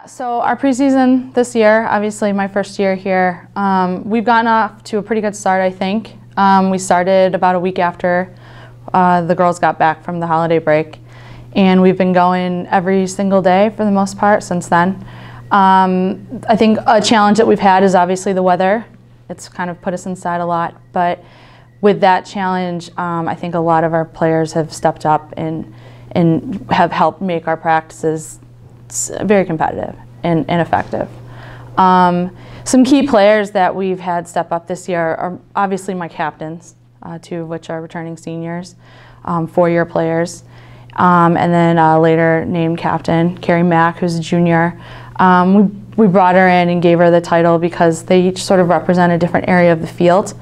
So our preseason this year, obviously my first year here, we've gotten off to a pretty good start, I think. We started about a week after the girls got back from the holiday break, and we've been going every single day for the most part since then. I think a challenge that we've had is obviously the weather. It's kind of put us inside a lot, but with that challenge, I think a lot of our players have stepped up and have helped make our practices very competitive and effective. Some key players that we've had step up this year are obviously my captains, two of which are returning seniors, four-year players, and then later named captain, Kerry Mack, who's a junior. We brought her in and gave her the title because they each sort of represent a different area of the field,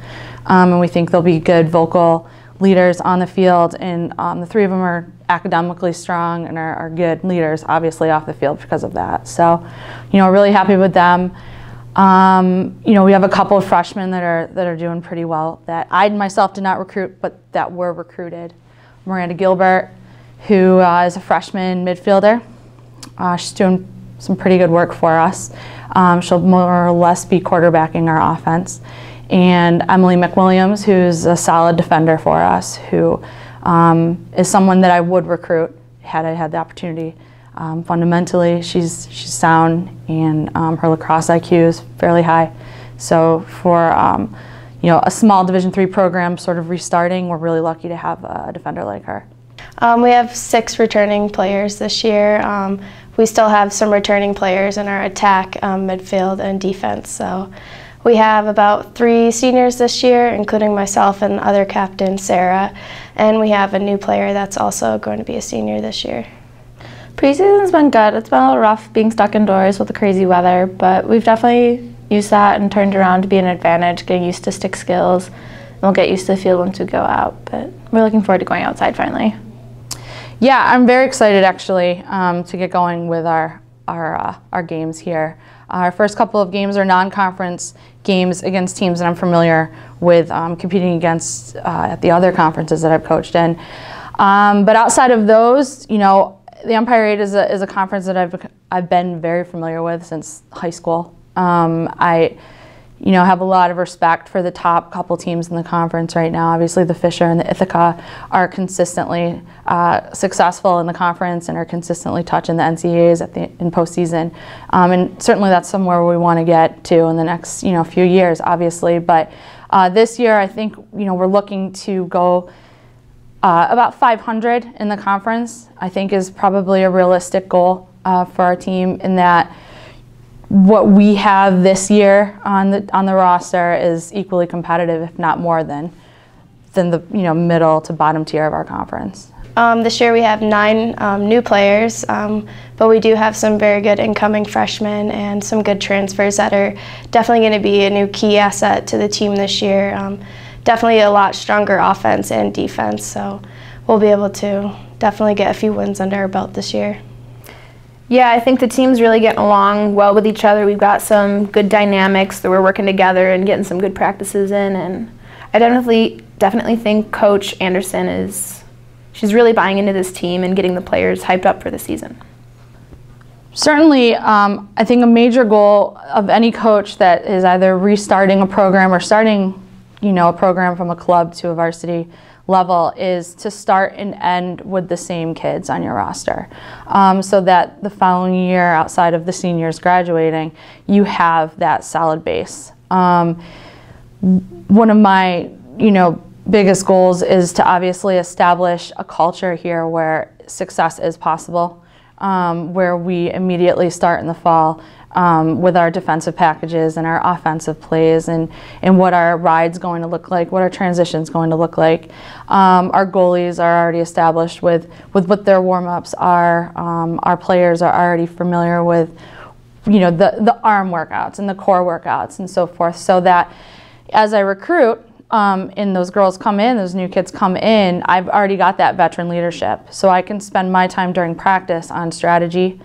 and we think they'll be good vocal leaders on the field, and the three of them are academically strong and are good leaders, obviously, off the field because of that. So, really happy with them. We have a couple of freshmen that are doing pretty well that I myself did not recruit, but that were recruited. Miranda Gilbert, who is a freshman midfielder. She's doing some pretty good work for us. She'll more or less be quarterbacking our offense. And Emily McWilliams, who's a solid defender for us, who is someone that I would recruit had I had the opportunity. Fundamentally, she's sound, and her lacrosse IQ is fairly high. So for a small Division III program sort of restarting, we're really lucky to have a defender like her. We have 6 returning players this year. We still have some returning players in our attack, midfield, and defense. So we have about 3 seniors this year, including myself and other captain, Sarah. And we have a new player that's also going to be a senior this year. Preseason's been good. It's been a little rough being stuck indoors with the crazy weather, but we've definitely used that and turned around to be an advantage, getting used to stick skills. And we'll get used to the field once we go out, but we're looking forward to going outside finally. Yeah, I'm very excited actually to get going with our games here. Our first couple of games are non-conference games against teams that I'm familiar with competing against at the other conferences that I've coached in. But outside of those, the Empire 8 is a conference that I've been very familiar with since high school. I have a lot of respect for the top couple teams in the conference right now. Obviously, the Fisher and the Ithaca are consistently successful in the conference and are consistently touching the NCAAs in postseason. And certainly that's somewhere we want to get to in the next few years, obviously. But this year, I think we're looking to go about 500 in the conference. I think is probably a realistic goal for our team, in that what we have this year on the roster is equally competitive, if not more than the middle to bottom tier of our conference. This year we have 9 new players, but we do have some very good incoming freshmen and some good transfers that are definitely going to be a new key asset to the team this year. Definitely a lot stronger offense and defense, so we'll be able to definitely get a few wins under our belt this year. Yeah, I think the team's really getting along well with each other. We've got some good dynamics that we're working together and getting some good practices in, and I definitely think Coach Anderson she's really buying into this team and getting the players hyped up for the season. Certainly, I think a major goal of any coach that is either restarting a program or starting a program from a club to a varsity level is to start and end with the same kids on your roster, so that the following year, outside of the seniors graduating, you have that solid base. One of my biggest goals is to obviously establish a culture here where success is possible, where we immediately start in the fall with our defensive packages and our offensive plays, and what our ride's going to look like, what our transition's going to look like. Our goalies are already established with what their warm-ups are. Our players are already familiar with the arm workouts and the core workouts and so forth, so that as I recruit and those girls come in, those new kids come in, I've already got that veteran leadership, so I can spend my time during practice on strategy,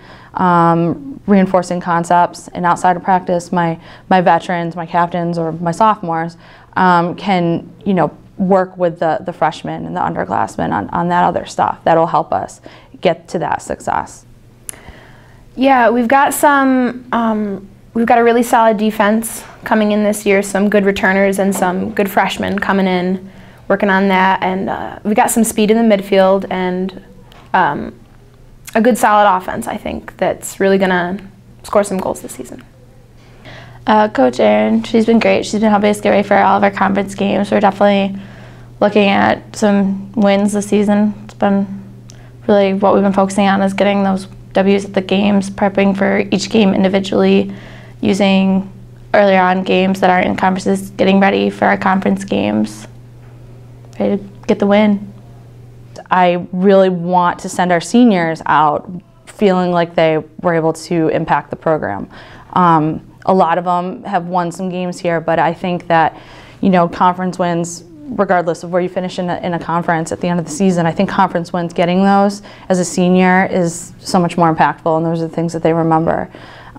reinforcing concepts, and outside of practice, my veterans, my captains, or my sophomores can work with the freshmen and the underclassmen on that other stuff that'll help us get to that success. Yeah, we've got a really solid defense coming in this year, some good returners and some good freshmen coming in, working on that, and we've got some speed in the midfield and a good solid offense, I think, that's really going to score some goals this season. Coach Erynn, she's been great. She's been helping us get ready for all of our conference games. We're definitely looking at some wins this season. It's been really what we've been focusing on is getting those W's at the games, prepping for each game individually, using earlier on games that aren't in conferences, getting ready for our conference games, ready to get the win. I really want to send our seniors out feeling like they were able to impact the program. A lot of them have won some games here, but I think that, you know, conference wins, regardless of where you finish in a conference at the end of the season, I think conference wins, getting those as a senior is so much more impactful, and those are the things that they remember.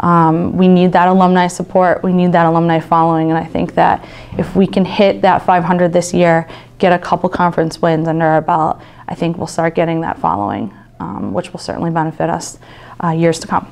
We need that alumni support, we need that alumni following, and I think that if we can hit that 500 this year, get a couple conference wins under our belt, I think we'll start getting that following, which will certainly benefit us years to come.